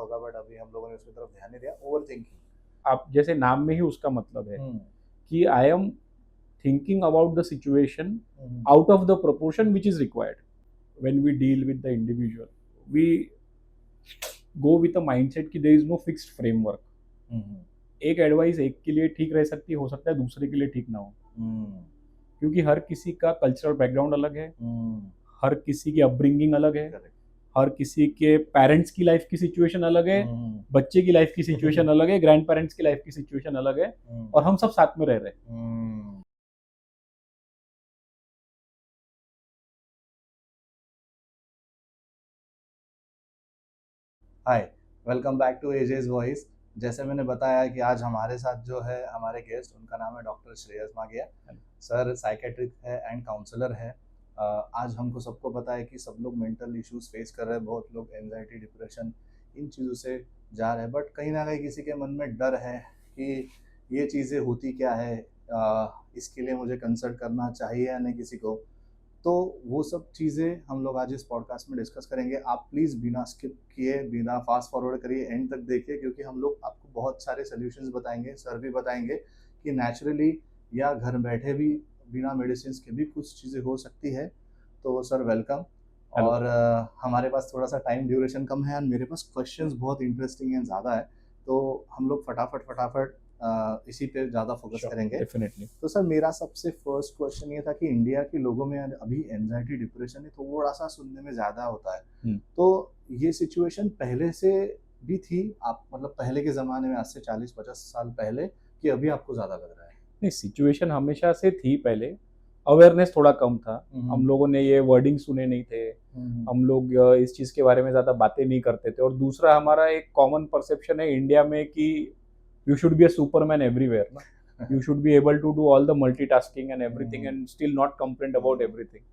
होगा, बट अभी हम लोगों ने उसकी तरफ ध्यान नहीं दिया। ओवर थिंकिंग, आप जैसे नाम में ही उसका मतलब है कि I am thinking about the situation out of the proportion which is required. When we deal with the individual, we go with a mindset कि there is no fixed framework. एक एडवाइस एक के लिए ठीक रह सकती है, हो सकता है दूसरे के लिए ठीक ना हो, क्योंकि हर किसी का कल्चरल बैकग्राउंड अलग है, हर किसी की अपब्रिंगिंग अलग है, हर किसी के पेरेंट्स की लाइफ की सिचुएशन अलग है, बच्चे की लाइफ की सिचुएशन अलग है, ग्रैंड पेरेंट्स की लाइफ की सिचुएशन अलग है, और हम सब साथ में रह रहे हैं। Hi, welcome back to ages voice. जैसे मैंने बताया कि आज हमारे साथ जो है हमारे गेस्ट, उनका नाम है डॉक्टर श्रेयस मागिया। सर साइकेट्रिक है एंड काउंसलर है। आज हमको सबको पता है कि सब लोग मेंटल इश्यूज फेस कर रहे हैं, बहुत लोग एंजाइटी, डिप्रेशन, इन चीज़ों से जा रहे हैं, बट कहीं ना कहीं किसी के मन में डर है कि ये चीज़ें होती क्या है, इसके लिए मुझे कंसल्ट करना चाहिए या नहीं किसी को। तो वो सब चीज़ें हम लोग आज इस पॉडकास्ट में डिस्कस करेंगे। आप प्लीज़ बिना स्किप किए, बिना फास्ट फॉरवर्ड करिए, एंड तक देखिए, क्योंकि हम लोग आपको बहुत सारे सॉल्यूशंस बताएंगे। सर भी बताएंगे कि नेचुरली या घर बैठे भी बिना मेडिसिन के भी कुछ चीज़ें हो सकती है। तो सर वेलकम। और हमारे पास थोड़ा सा टाइम ड्यूरेशन कम है और मेरे पास क्वेश्चंस बहुत इंटरेस्टिंग एंड ज़्यादा है, तो हम लोग फटाफट इसी पे ज़्यादा फोकस करेंगे डेफिनेटली। तो सर मेरा सबसे फर्स्ट क्वेश्चन ये था कि इंडिया के लोगों में अभी एंजाइटी, डिप्रेशन है थोड़ा सा सुनने में ज़्यादा होता है, तो ये सिचुएशन पहले से भी थी, आप मतलब पहले के ज़माने में, आज से 40-50 साल पहले, कि अभी आपको ज़्यादा लग रहा है? नहीं, सिचुएशन हमेशा से थी पहले, अवेयरनेस थोड़ा कम था, हम लोगों ने ये वर्डिंग सुने नहीं थे, हम लोग इस चीज़ के बारे में ज़्यादा बातें नहीं करते थे। और दूसरा, हमारा एक कॉमन परसेप्शन है इंडिया में कि you should be a superman everywhere ना, you should be able to do all the multitasking and everything and still not complaint about everything.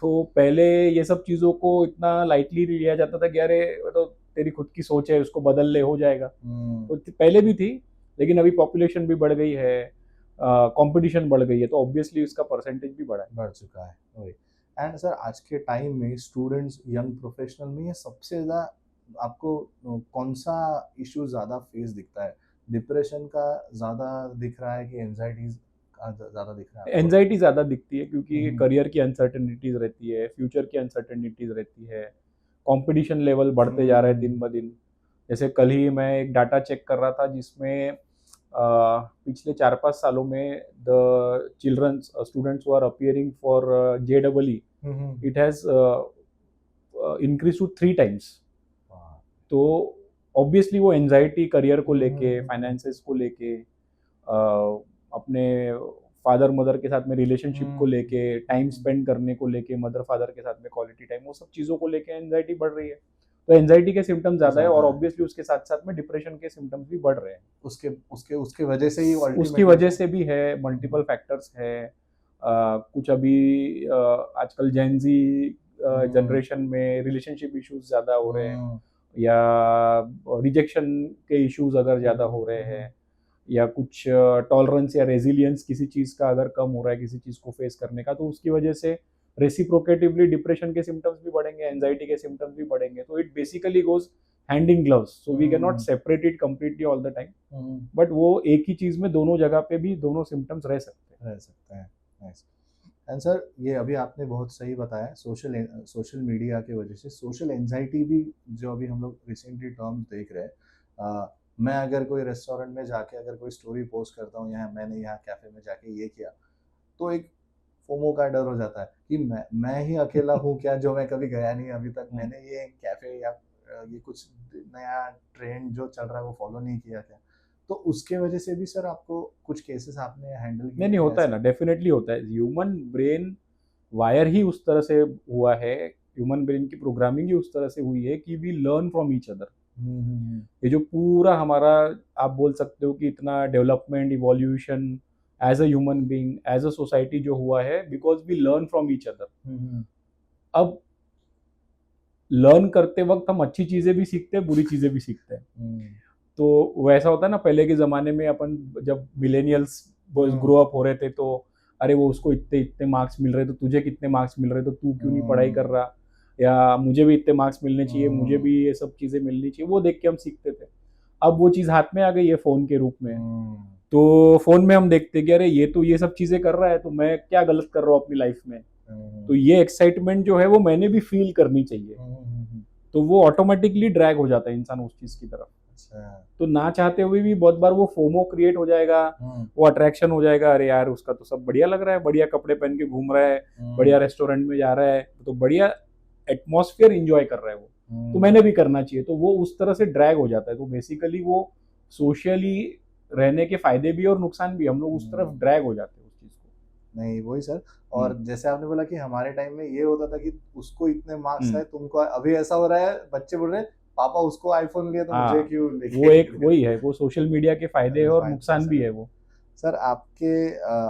तो पहले ये सब चीज़ों को इतना लाइटली लिया जाता था कि अरे तो तेरी खुद की सोच है, उसको बदल ले, हो जाएगा। तो पहले भी थी, लेकिन अभी पॉपुलेशन भी बढ़ गई है, कंपटीशन बढ़ गई है, तो ऑब्वियसली इसका परसेंटेज भी बढ़ चुका है। वही। एंड सर आज के टाइम में स्टूडेंट्स, यंग प्रोफेशनल में ये सबसे ज़्यादा आपको कौन सा इशू ज़्यादा फेस दिखता है? डिप्रेशन का ज़्यादा दिख रहा है कि एंजाइटीज का ज़्यादा दिख रहा है? एंजाइटी ज़्यादा दिखती है, क्योंकि करियर की अनसर्टेनिटीज रहती है, फ्यूचर की अनसर्टेनिटीज रहती है, कंपटीशन लेवल बढ़ते जा रहे हैं दिन ब दिन। जैसे कल ही मैं एक डाटा चेक कर रहा था जिसमें पिछले 4-5 सालों में the children's students who are appearing for JEE, it has increase to 3 times. तो ऑब्वियसली वो एंजाइटी करियर को लेके, फाइनेंसेस को लेके, अपने फादर मदर के साथ में रिलेशनशिप को लेके, टाइम स्पेंड करने को लेके, मदर फादर के साथ में क्वालिटी टाइम, वो सब चीज़ों को लेके एंजाइटी बढ़ रही है। तो एंजाइटी के सिम्टम्स ज़्यादा है, और ऑब्वियसली उसके साथ साथ में डिप्रेशन के सिम्टम्स भी बढ़ रहे हैं। उसके उसके उसके वजह से ही उसकी वजह से भी है, मल्टीपल फैक्टर्स है। कुछ अभी आजकल जेन जी जनरेशन में रिलेशनशिप इश्यूज ज़्यादा हो रहे हैं, या रिजेक्शन के इश्यूज अगर ज़्यादा हो रहे हैं, या कुछ टॉलरेंस या रेजिलियंस किसी चीज़ का अगर कम हो रहा है, किसी चीज़ को फेस करने का, तो उसकी वजह से रेसिप्रोकेटिवली डिप्रेशन के सिम्टम्स भी बढ़ेंगे, एंजाइटी के सिम्टम्स भी बढ़ेंगे। तो it basically goes hand in gloves, so we can not separate it completely all the time, but वो एक ही चीज़ में दोनों जगह पे भी दोनों सिम्टम्स रह सकते हैं। नाइस। एंड सर ये अभी आपने बहुत सही बताया, सोशल मीडिया की वजह से सोशल एंजाइटी भी, जो अभी हम लोग रिसेंटली टर्म्स देख रहे हैं, मैं अगर कोई रेस्टोरेंट में जाके अगर कोई स्टोरी पोस्ट करता हूँ, यहाँ मैंने यहाँ कैफ़े में जाके ये किया, तो एक फोमो का डर हो जाता है कि मैं ही अकेला हूँ क्या, जो मैं कभी गया नहीं अभी तक, मैंने ये कैफ़े या ये कुछ नया ट्रेंड जो चल रहा है वो फॉलो नहीं किया क्या? तो उसके वजह से भी सर आपको कुछ केसेस आपने हैंडल किए? नहीं होता है ना, डेफिनेटली होता है। ह्यूमन ब्रेन वायर ही उस तरह से हुआ है, ह्यूमन ब्रेन की प्रोग्रामिंग ही उस तरह से हुई है कि we learn from each other. ये जो पूरा हमारा, आप बोल सकते हो कि इतना development, evolution as a human being, as a society जो हुआ है, because we learn from each other. अब लर्न करते वक्त हम अच्छी चीजें भी सीखते हैं, बुरी चीजें भी सीखते हैं। तो वैसा होता है ना, पहले के ज़माने में अपन जब मिलेनियल्स ग्रो अप हो रहे थे, तो अरे वो उसको इतने इतने मार्क्स मिल रहे, तो तुझे कितने मार्क्स मिल रहे, तो तू क्यों नहीं पढ़ाई कर रहा। या मुझे भी इतने मार्क्स मिलने चाहिए, मुझे भी ये सब चीज़ें मिलनी चाहिए, वो देख के हम सीखते थे। अब वो चीज़ हाथ में आ गई है फ़ोन के रूप में, तो फ़ोन में हम देखते हैं कि अरे ये तो ये सब चीज़ें कर रहा है, तो मैं क्या गलत कर रहा हूँ अपनी लाइफ में। तो ये एक्साइटमेंट जो है वो मैंने भी फील करनी चाहिए, तो वो ऑटोमेटिकली ड्रैग हो जाता है इंसान उस चीज़ की तरफ। तो ना चाहते हुए भी बहुत बार वो फोमो क्रिएट हो जाएगा, वो अट्रैक्शन हो जाएगा, अरे यार उसका तो सब बढ़िया लग रहा है, बढ़िया कपड़े पहन के घूम रहा है, बढ़िया रेस्टोरेंट में जा रहा है, तो बढ़िया एटमॉस्फेयर इंजॉय कर रहा है वो, तो मैंने भी करना चाहिए, तो वो उस तरह से ड्रैग हो जाता है। तो बेसिकली वो सोशली रहने के फायदे भी और नुकसान भी, हम लोग उस तरफ ड्रैग हो जाते हैं उस चीज को। नहीं वही सर, और जैसे आपने बोला कि हमारे टाइम में ये होता था कि उसको इतने मार्क्स आए, तुमको, अभी ऐसा हो रहा है बच्चे बोल रहे हैं पापा उसको आईफोन लिया तो मुझे क्यों लेके, वो एक वही है, वो सोशल मीडिया के फायदे है और नुकसान भी है वो। सर आपके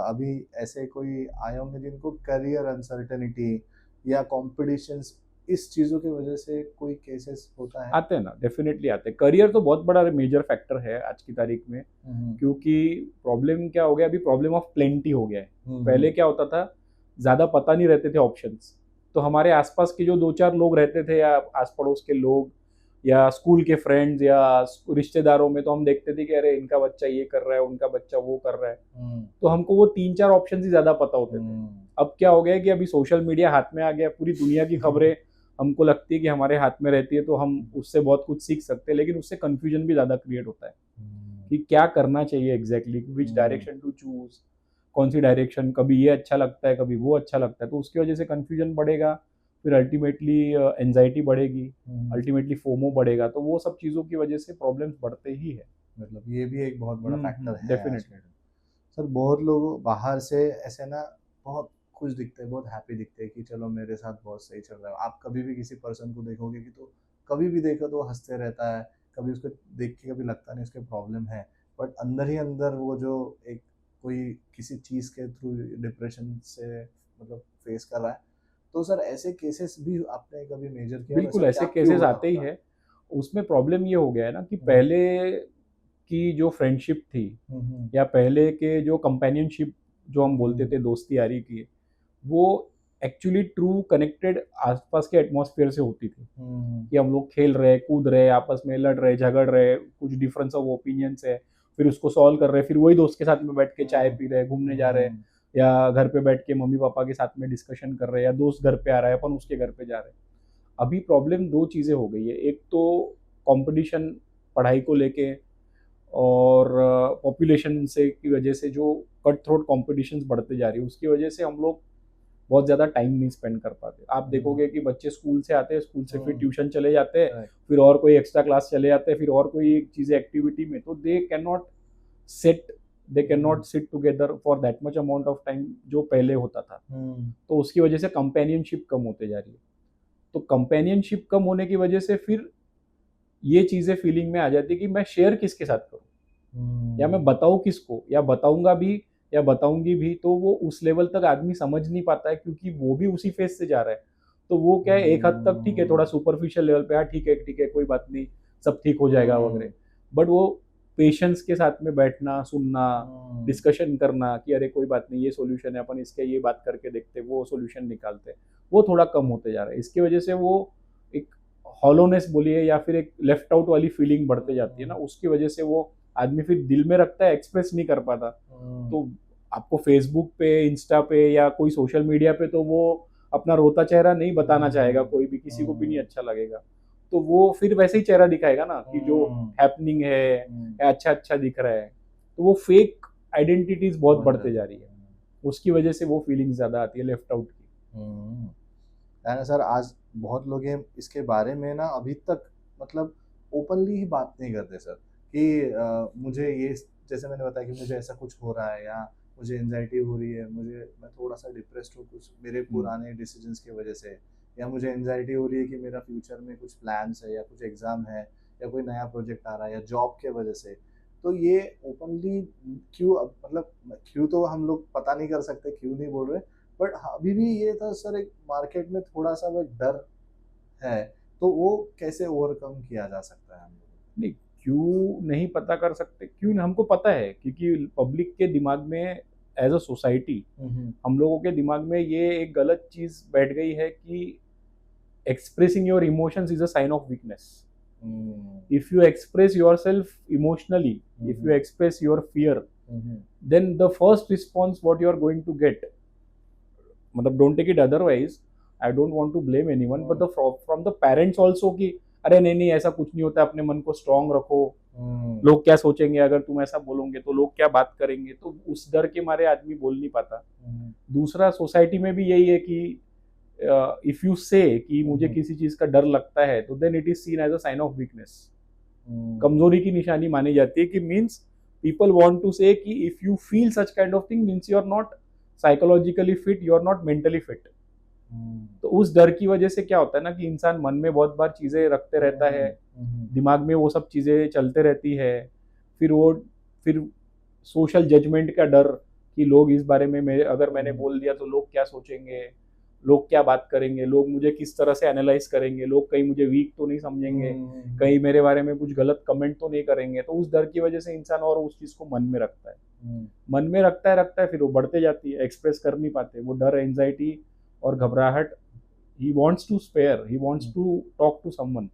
अभी ऐसे कोई आए होंगे जिनको करियर अनसर्टेनिटी या कॉम्पिटिशन्स, इस चीजों की वजह से कोई केसेस होता है? आते हैं ना, डेफिनेटली आते हैं। करियर तो बहुत बड़ा मेजर फैक्टर है आज की तारीख में, क्योंकि प्रॉब्लम क्या हो गया, अभी प्रॉब्लम ऑफ प्लेंटी हो गया है। पहले क्या होता था, ज्यादा पता नहीं रहते थे ऑप्शंस, तो हमारे आसपास के जो दो चार लोग रहते थे या आस पड़ोस के लोग या स्कूल के फ्रेंड्स या रिश्तेदारों में, तो हम देखते थे कि अरे इनका बच्चा ये कर रहा है, उनका बच्चा वो कर रहा है, तो हमको वो तीन चार ऑप्शन ही ज्यादा पता होते थे। अब क्या हो गया कि अभी सोशल मीडिया हाथ में आ गया, पूरी दुनिया की खबरें हमको लगती है कि हमारे हाथ में रहती है, तो हम उससे बहुत कुछ सीख सकते हैं, लेकिन उससे कंफ्यूजन भी ज्यादा क्रिएट होता है कि क्या करना चाहिए exactly, which direction to choose, कौन सी डायरेक्शन, कभी ये अच्छा लगता है कभी वो अच्छा लगता है, तो उसकी वजह से कंफ्यूजन बढ़ेगा, फिर अल्टीमेटली एंजाइटी बढ़ेगी, अल्टीमेटली फोमो बढ़ेगा, तो वो सब चीज़ों की वजह से प्रॉब्लम्स बढ़ते ही है। मतलब ये भी एक बहुत बड़ा फैक्टर है डेफिनेटली। सर बहुत लोग बाहर से ऐसे ना बहुत खुश दिखते हैं, बहुत हैप्पी दिखते हैं कि चलो मेरे साथ बहुत सही चल रहा है। आप कभी भी किसी पर्सन को देखोगे कि तो कभी भी देखो तो हंसते रहता है, कभी उसको देख के कभी लगता नहीं उसके प्रॉब्लम है, बट अंदर ही अंदर वो जो एक कोई किसी चीज़ के थ्रू डिप्रेशन से मतलब फेस कर रहा है। तो सर ऐसे केसेस भी आपने कभी मेजर किया? बिल्कुल ऐसे केसेस आते ही है। उसमें प्रॉब्लम ये हो गया है ना कि पहले की जो फ्रेंडशिप थी या पहले के जो कंपेनियनशिप जो हम बोलते थे, दोस्ती यारी की, वो एक्चुअली ट्रू कनेक्टेड आसपास के एटमॉस्फेयर से होती थी कि हम लोग खेल रहे, कूद रहे, आपस में लड़ रहे, झगड़ रहे, कुछ डिफरेंस ऑफ ओपिनियंस है, फिर उसको सॉल्व कर रहे, फिर वही दोस्त के साथ में बैठ के चाय पी रहे, घूमने जा रहे, या घर पे बैठ के मम्मी पापा के साथ में डिस्कशन कर रहे हैं, या दोस्त घर पे आ रहा है अपन उसके घर पे जा रहे हैं। अभी प्रॉब्लम दो चीज़ें हो गई है, एक तो कंपटीशन पढ़ाई को लेके, और पॉपुलेशन से की वजह से जो कट थ्रोट कॉम्पिटिशन्स बढ़ते जा रही है, उसकी वजह से हम लोग बहुत ज़्यादा टाइम नहीं स्पेंड कर पाते। आप देखोगे कि बच्चे स्कूल से आते हैं, स्कूल से फिर ट्यूशन चले जाते हैं, फिर और कोई एक्स्ट्रा क्लास चले जाते हैं, फिर और कोई चीज़ें एक्टिविटी में, तो they can not sit together for that much amount of time जो पहले होता था। तो उसकी वजह से कंपेनियनशिप कम होते जा रही है। तो कंपेनियनशिप कम होने की वजह से फिर ये चीज़ें फीलिंग में आ जाती है कि मैं शेयर किसके साथ करूँ, या मैं बताऊँ किसको, या बताऊंगा भी या बताऊंगी भी, तो वो उस लेवल तक आदमी समझ नहीं पाता है, क्योंकि वो भी उसी फेज से जा रहा है। तो वो क्या है, एक हद तक ठीक है, थोड़ा सुपरफिशियल लेवल पे, हाँ ठीक है कोई बात नहीं, सब ठीक हो जाएगा वगैरह, बट वो पेशेंस के साथ में बैठना, सुनना, डिस्कशन करना कि अरे कोई बात नहीं, ये सोल्यूशन है, अपन इसके ये बात करके देखते, वो सोल्यूशन निकालते, वो थोड़ा कम होते जा रहा है। इसकी वजह से वो एक हॉलोनेस बोलिए या फिर एक लेफ्ट आउट वाली फीलिंग बढ़ते जाती है ना, उसकी वजह से वो आदमी फिर दिल में रखता है, एक्सप्रेस नहीं कर पाता। तो आपको फेसबुक पे, इंस्टा पे या कोई सोशल मीडिया पे तो वो अपना रोता चेहरा नहीं बताना चाहेगा, कोई भी, किसी को भी नहीं अच्छा लगेगा, तो वो फिर वैसे ही चेहरा दिखाएगा ना कि जो हैपनिंग है या अच्छा अच्छा दिख रहा है, तो वो फेक आइडेंटिटीज बहुत बढ़ते जा रही है, उसकी वजह से वो फीलिंग ज्यादा आती है लेफ्ट आउट की। है ना सर, आज बहुत लोग हैं इसके बारे में ना अभी तक मतलब ओपनली ही बात नहीं करते सर कि मुझे ये, जैसे मैंने बताया कि मुझे ऐसा कुछ हो रहा है या मुझे एंजाइटी हो रही है, मैं थोड़ा सा डिप्रेस्ड हूँ कुछ मेरे पुराने डिसीजंस की वजह से, या मुझे एंजाइटी हो रही है कि मेरा फ्यूचर में कुछ प्लान्स है या कुछ एग्ज़ाम है या कोई नया प्रोजेक्ट आ रहा है या जॉब के वजह से। तो ये ओपनली क्यों, मतलब क्यों तो हम लोग पता नहीं कर सकते क्यों नहीं बोल रहे, बट अभी भी ये था सर, एक मार्केट में थोड़ा सा वो डर है, तो वो कैसे ओवरकम किया जा सकता है हम लोगों को? नहीं, क्यों नहीं पता कर सकते, क्यों हमको पता है, क्योंकि पब्लिक के दिमाग में एज अ सोसाइटी हम लोगों के दिमाग में ये एक गलत चीज बैठ गई है कि expressing your emotions is a sign of weakness. If you express yourself emotionally, if you express your fear, then the first response what you are going to get, मतलब don't take it otherwise, I don't want to blame anyone, but the from the parents also कि अरे नहीं नहीं ऐसा कुछ नहीं होता, अपने मन को स्ट्रांग रखो, लोग क्या सोचेंगे अगर तुम ऐसा बोलोगे, तो लोग क्या बात करेंगे, तो उस डर के मारे आदमी बोल नहीं पाता। दूसरा सोसाइटी में भी यही है कि इफ यू से कि मुझे किसी चीज का डर लगता है, तो then it is seen as a sign of weakness, कमजोरी की निशानी मानी जाती है, कि means people want to say कि if you feel such kind of thing means you are not psychologically fit, you are not mentally fit. तो उस डर की वजह से क्या होता है ना कि इंसान मन में बहुत बार चीजें रखते रहता है, दिमाग में वो सब चीजें चलते रहती है, फिर सोशल जजमेंट का डर कि लोग इस बारे में अगर मैंने बोल दिया तो लोग क्या सोचेंगे, लोग क्या बात करेंगे, लोग मुझे किस तरह से एनालाइज करेंगे, लोग कहीं मुझे वीक तो नहीं समझेंगे, कहीं मेरे बारे में कुछ गलत कमेंट तो नहीं करेंगे। तो उस डर की वजह से इंसान और उस चीज को मन में रखता है, मन में रखता है, फिर वो बढ़ते जाती है, एक्सप्रेस कर नहीं पाते, वो डर, एंजाइटी और घबराहट, he wants to spare, he wants to talk to someone,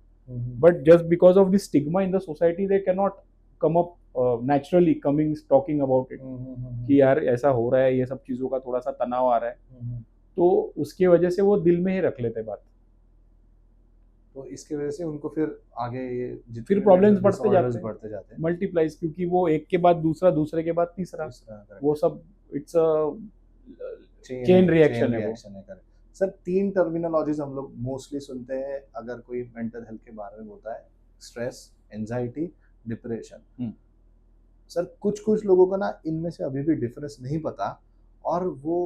but just because of the stigma in the society they cannot come up naturally talking about it कि यार ऐसा हो रहा है, ये सब चीजों का थोड़ा सा तनाव आ रहा है, तो उसकी वजह से वो दिल में ही रख लेते बात, तो इसकी वजह से उनको फिर आगे ये फिर प्रॉब्लम्स बढ़ते जाते हैं मल्टीप्लाइज, क्योंकि वो एक के बाद दूसरा, दूसरे के बाद तीसरा, वो सब इट्स अ चेन रिएक्शन है वो। सर 3 टर्मिनोलॉजीज हम लोग मोस्टली सुनते हैं अगर कोई मेंटल हेल्थ के बारे में बोलता है, स्ट्रेस, एंजाइटी, डिप्रेशन। सर कुछ लोगों को ना इनमें से अभी भी डिफरेंस नहीं पता, और वो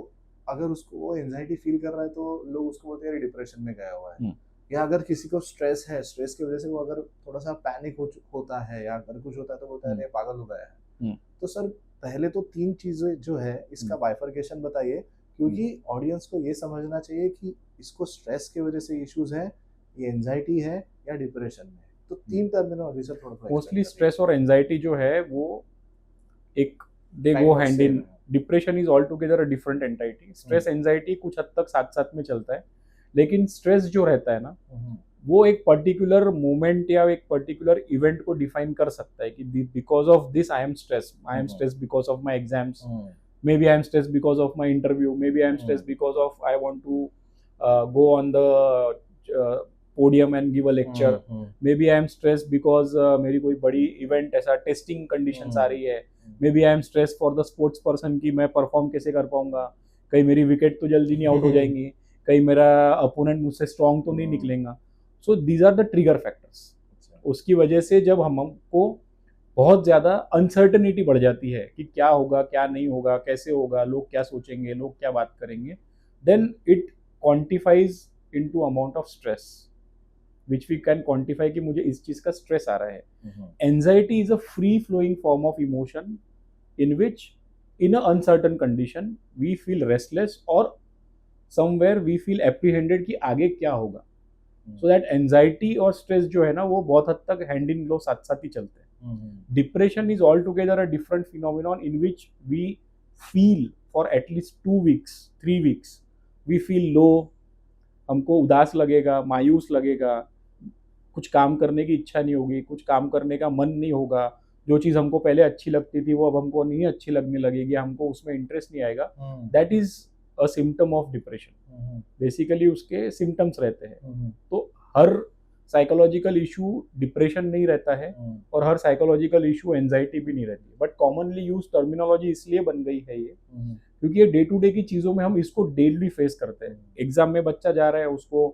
अगर उसको वो एंजाइटी फील कर रहा है तो लोग उसको बोलते हैं डिप्रेशन में गया हुआ है, या अगर किसी को स्ट्रेस है, स्ट्रेस की वजह से वो अगर थोड़ा सा पैनिक होता है या अगर कुछ होता है तो बोलता है पागल हो गया है। तो सर पहले तो 3 चीजें जो है इसका बाइफर्केशन बताइए, क्योंकि ऑडियंस को ये समझना चाहिए कि इसको स्ट्रेस की वजह से इश्यूज है, ये एंजाइटी है या डिप्रेशन में। तो 3 टर्मिनोलॉजी से थोड़ा मोस्टली स्ट्रेस और एंजाइटी जो है वो एक they go hand in, depression is all together a different entity, stress anxiety कुछ हद तक साथ साथ में चलता है, लेकिन स्ट्रेस जो रहता है ना वो एक पर्टिकुलर मोमेंट या एक पर्टिकुलर इवेंट को डिफाइन कर सकता है कि because of this I am stress because of my exams, maybe I am stressed because of my interview, maybe I am stressed because of I want to go on the podium and give a lecture, maybe I am stressed because मेरी कोई बड़ी event ऐसा testing conditions आ रही है, maybe I am stressed for the sports person कि मैं perform कैसे कर पाऊंगा, कहीं मेरी विकेट तो जल्दी नहीं आउट हो जाएंगी, कहीं मेरा अपोनेंट मुझसे स्ट्रांग तो नहीं निकलेगा। So these are the trigger factors. उसकी वजह से जब हमको बहुत ज़्यादा अनसर्टनिटी बढ़ जाती है कि क्या होगा, क्या नहीं होगा, कैसे होगा, लोग क्या सोचेंगे, लोग क्या बात करेंगे, then it quantifies into amount of stress which we can quantify कि मुझे इस चीज़ का स्ट्रेस आ रहा है। Anxiety is a free flowing form of emotion in which in a uncertain condition we feel restless और समवेयर वी फील एप्रीहेंडेड कि आगे क्या होगा। सो दैट एंजाइटी और स्ट्रेस जो है ना वो बहुत हद तक हैंड इन ग्लोव साथ साथ ही चलते हैं। Depression is altogether a different phenomenon in which we feel for at least 2 weeks, 3 weeks, we feel low, हमको उदास लगेगा, मायूस लगेगा, कुछ काम करने की इच्छा नहीं होगी, कुछ काम करने का मन नहीं होगा, जो चीज़ हमको पहले अच्छी लगती थी वो अब हमको नहीं अच्छी लगने लगेगी, हमको उसमें इंटरेस्ट नहीं आएगा। That is a symptom of depression. Basically उसके सिम्टम्स रहते हैं। तो हर साइकोलॉजिकल इशू डिप्रेशन नहीं रहता है और हर साइकोलॉजिकल इशू एंजाइटी भी नहीं रहती है, बट कॉमनली यूज टर्मिनोलॉजी इसलिए बन गई है ये क्योंकि ये डे टू डे की चीज़ों में हम इसको डेली फेस करते हैं। एग्जाम में बच्चा जा रहा है, उसको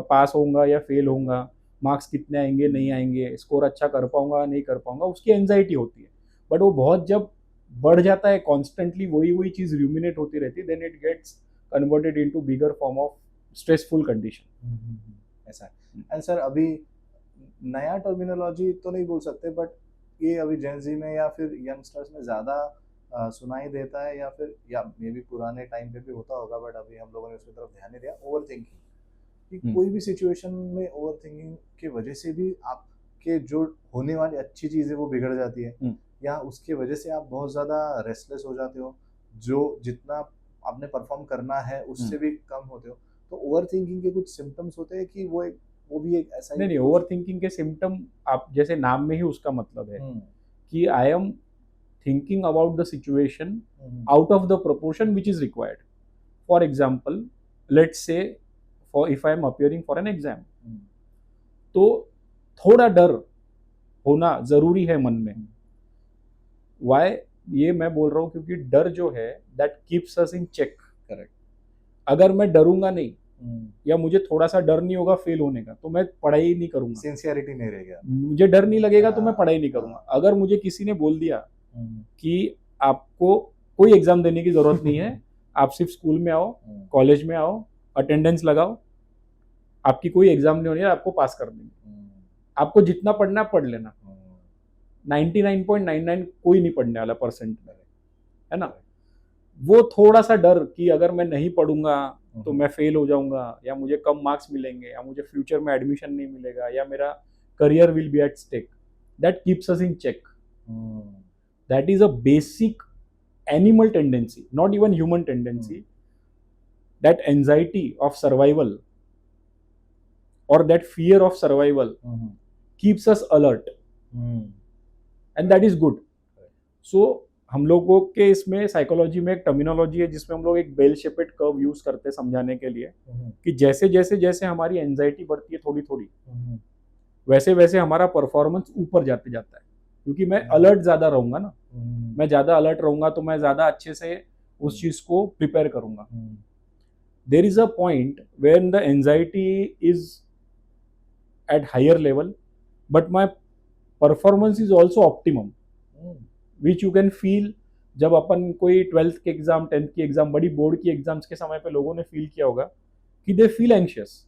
पास होगा या फेल होगा, मार्क्स कितने आएंगे नहीं आएंगे, स्कोर अच्छा कर पाऊंगा नहीं कर पाऊंगा, उसकी एंजाइटी होती है। बट वो बहुत जब बढ़ जाता है, कॉन्स्टेंटली वही चीज़ रूमिनेट होती रहती है, then it gets converted into bigger form of stressful condition. ऐसा है। एंड सर अभी नया टर्मिनोलॉजी तो नहीं बोल सकते, बट ये अभी जेनजी में या फिर यंगस्टर्स में ज़्यादा सुनाई देता है, या फिर या मे बी पुराने टाइम पे भी होता होगा, बट अभी हम लोगों ने उसकी तरफ ध्यान नहीं दिया। ओवर थिंकिंग, कि कोई भी सिचुएशन में ओवर थिंकिंग की वजह से भी आपके जो होने वाली अच्छी चीज़ है वो बिगड़ जाती है, या उसके वजह से आप बहुत ज़्यादा रेस्टलेस हो जाते हो, जो जितना आपने परफॉर्म करना है उससे भी कम होते हो। तो ओवर थिंकिंग के कुछ सिम्टम्स होते हैं कि वो भी एक ऐसा नहीं नहीं, ओवर थिंकिंग के सिम्टम आप जैसे नाम में ही उसका मतलब है कि I am thinking about the situation out of the proportion which is required. For example, let's say for if I am appearing for an exam, तो थोड़ा डर होना जरूरी है मन में. Why? ये मैं बोल रहा हूँ क्योंकि डर जो है that keeps us in check. Correct. अगर मैं डरूंगा नहीं या मुझे थोड़ा सा डर नहीं होगा फेल होने का तो मैं पढ़ाई नहीं करूंगा. सिंसियरिटी नहीं रहेगा. मुझे डर नहीं लगेगा तो मैं पढ़ाई नहीं करूंगा. अगर मुझे किसी ने बोल दिया कि आपको कोई एग्जाम देने की जरूरत नहीं है, आप सिर्फ स्कूल में आओ, कॉलेज में आओ, अटेंडेंस लगाओ, आपकी कोई एग्जाम नहीं होनी है, आपको पास कर देंगे, आपको जितना पढ़ना पढ़ लेना. 99.99 कोई नहीं पढ़ने वाला परसेंट है ना. वो थोड़ा सा डर कि अगर मैं नहीं पढ़ूंगा तो मैं फेल हो जाऊंगा या मुझे कम मार्क्स मिलेंगे या मुझे फ्यूचर में एडमिशन नहीं मिलेगा या मेरा career will be at stake, that keeps us in check. That is a basic animal tendency, not even human tendency. That anxiety of survival or that fear of survival keeps us alert, and that is good. So हम लोगों के इसमें psychology में एक terminology है जिसमें हम लोग एक बेल शेपेड कर्व यूज करते हैं समझाने के लिए कि जैसे जैसे जैसे हमारी एंजाइटी बढ़ती है थोड़ी थोड़ी वैसे वैसे हमारा परफॉर्मेंस ऊपर जाते जाता है, क्योंकि मैं अलर्ट ज्यादा रहूंगा ना. मैं ज्यादा अलर्ट रहूंगा तो मैं ज्यादा अच्छे से उस चीज को प्रिपेयर करूंगा. There is a point when the anxiety is at higher level but my performance is also optimum, which you can feel. जब अपन कोई 12th के एग्जाम, 10th की एग्जाम, बड़ी बोर्ड की एग्जाम्स के समय पे लोगों ने फील किया होगा कि दे फील एंशियस.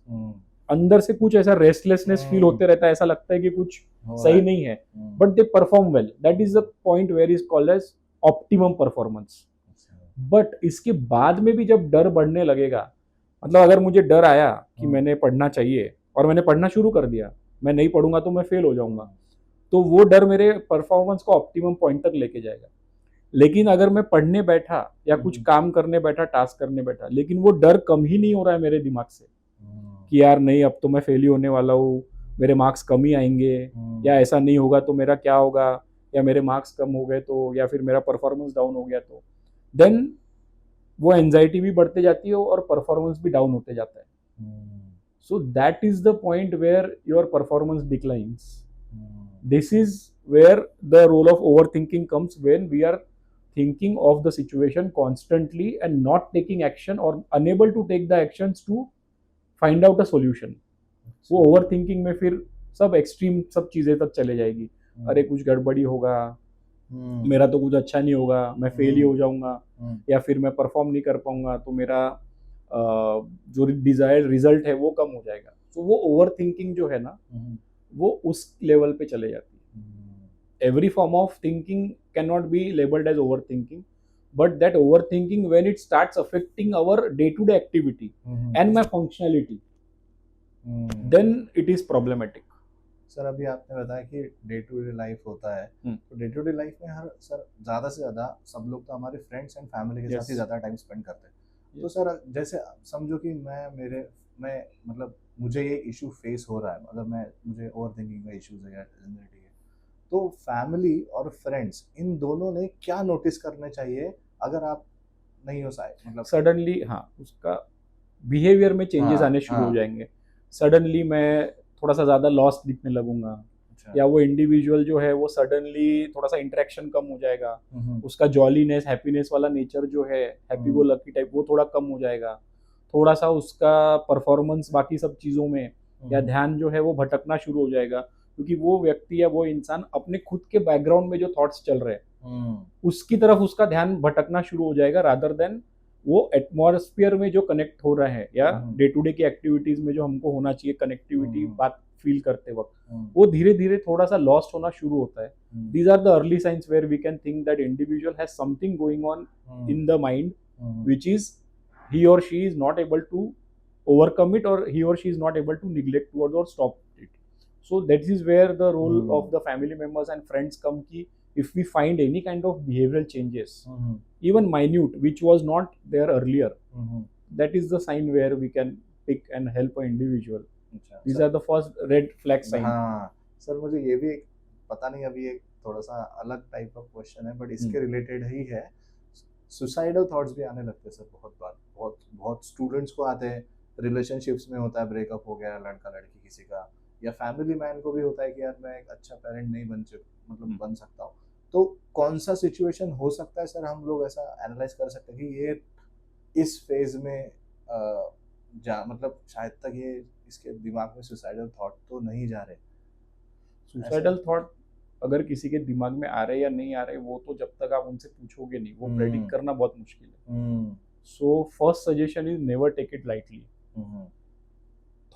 अंदर से कुछ ऐसा रेस्टलेसनेस फील होते रहता है, ऐसा लगता है कि कुछ सही नहीं है, but they perform well. That is the point where is called as optimum performance. But इसके बाद में भी जब डर बढ़ने लगेगा, मतलब अगर मुझे डर आया कि मैंने पढ़ना चाहिए और मैंने पढ़ना शुरू कर दिया, मैं नहीं पढ़ूंगा तो मैं फेल हो जाऊंगा, तो वो डर मेरे परफॉर्मेंस को ऑप्टिमम पॉइंट तक लेके जाएगा. लेकिन अगर मैं पढ़ने बैठा या कुछ काम करने बैठा, टास्क करने बैठा, लेकिन वो डर कम ही नहीं हो रहा है मेरे दिमाग से कि यार नहीं अब तो मैं फेल ही होने वाला हूँ, मेरे मार्क्स कम ही आएंगे, या ऐसा नहीं होगा तो मेरा क्या होगा, या मेरे मार्क्स कम हो गए तो, या फिर मेरा परफॉर्मेंस डाउन हो गया तो, देन वो एंजाइटी भी बढ़ते जाती है और परफॉर्मेंस भी डाउन होते जाता है. So that is the point where your performance declines. This is where the role of over thinking comes, when we are thinking of the situation constantly and not taking action or unable to take the actions to find out a solution. वो over thinking में फिर सब extreme सब चीजें तक चले जाएगी. अरे कुछ गड़बड़ी होगा, मेरा तो कुछ अच्छा नहीं होगा, मैं फेल ही हो जाऊंगा, या फिर मैं परफॉर्म नहीं कर पाऊंगा तो मेरा जो डिजायर्ड रिजल्ट है वो कम हो जाएगा. तो वो ओवर थिंकिंग जो है ना, वो उस लेवल पे चले जाती है. Every form of thinking cannot be labeled as overthinking, but that overthinking, when it starts affecting our day-to-day activity and my functionality, then it is problematic. Sir अभी आपने बताया कि डे टू डे लाइफ होता है, तो day to day life में हर sir ज़्यादा से ज़्यादा सब लोग तो हमारे फ्रेंड्स एंड फैमिली के साथ ही ज़्यादा टाइम स्पेंड करते हैं. तो सर जैसे समझो कि मैं मतलब मुझे ये इशू फेस हो रहा है, मतलब मुझे ओवर थिंकिंग का इशूज है, एंजाइटी है, तो फैमिली और फ्रेंड्स इन दोनों ने क्या नोटिस करने चाहिए अगर आप नहीं हो मतलब सडनली उसका बिहेवियर में चेंजेस आने शुरू हो जाएंगे. सडनली मैं थोड़ा सा ज्यादा लॉस्ट दिखने लगूंगा, या वो इंडिविजुअल जो है वो सडनली थोड़ा सा इंटरेक्शन कम हो जाएगा, उसका जॉलीनेस, हैप्पीनेस वाला नेचर जो है, हैप्पी गो लकी टाइप, वो थोड़ा कम हो जाएगा. थोड़ा सा उसका परफॉर्मेंस बाकी सब चीजों में या ध्यान जो है वो भटकना शुरू हो जाएगा, क्योंकि वो व्यक्ति या वो इंसान अपने खुद के बैकग्राउंड में जो थॉट्स चल रहे हैं उसकी तरफ उसका ध्यान भटकना शुरू हो जाएगा, रादर देन वो एटमॉस्फेयर में जो कनेक्ट हो रहे हैं या डे टू डे की एक्टिविटीज में जो हमको होना चाहिए कनेक्टिविटी बात फील करते वक्त, वो धीरे धीरे थोड़ा सा लॉस्ट होना शुरू होता है. These are the early signs where we can think that individual has something going on in the mind which is he or she is not able to overcome it, or he or she is not able to neglect towards or stop it. So that is where the role of the family members and friends come ki if we find any kind of behavioral changes, even minute, which was not there earlier, that is the sign where we can pick and help an individual. अच्छा These sir, are the first red flag sign. हाँ sir, मुझे ये भी एक पता नहीं, अभी एक थोड़ा सा अलग टाइप ऑफ क्वेश्चन है बट इसके रिलेटेड ही है। सुसाइडल थॉट्स भी आने लगते हैं सर बहुत बार, बहुत बहुत स्टूडेंट्स को आते हैं, रिलेशनशिप्स में होता है, ब्रेकअप हो गया लड़का लड़की किसी का, या फैमिली मैन को भी होता है कि यार मैं एक अच्छा पेरेंट नहीं मतलब बन सकता हूँ। तो कौन सा सिचुएशन हो सकता है सर, हम लोग ऐसा एनालाइज कर सकते हैं कि ये इस फेज में मतलब शायद तक ये इसके दिमाग में सुसाइडल थॉट तो नहीं जा रहे। सुसाइडल थॉट अगर किसी के दिमाग में आ रहे या नहीं आ रहे, वो तो जब तक आप उनसे पूछोगे नहीं, वो प्रेडिक्ट करना बहुत मुश्किल है। So first suggestion is never take it lightly.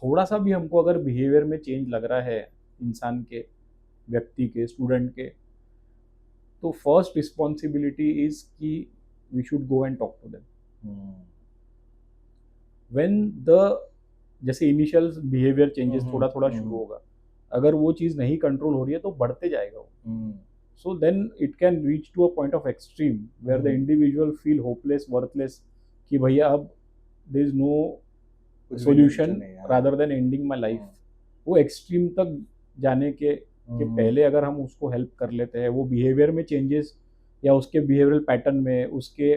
थोड़ा सा भी हमको अगर बिहेवियर में चेंज लग रहा है इंसान के, व्यक्ति के, स्टूडेंट के, तो फर्स्ट रिस्पॉन्सिबिलिटी इज कि we should go and talk to them. When the जैसे इनिशियल बिहेवियर चेंजेस थोड़ा थोड़ा शुरू होगा, अगर वो चीज़ नहीं कंट्रोल हो रही है तो बढ़ते जाएगा वो। So then it can reach to a point of extreme where the individual feel hopeless, worthless, कि भैया अब there is no solution rather than ending my life. वो एक्सट्रीम तक जाने के पहले अगर हम उसको हेल्प कर लेते हैं, वो बिहेवियर में चेंजेस या उसके बिहेवियरल पैटर्न में, उसके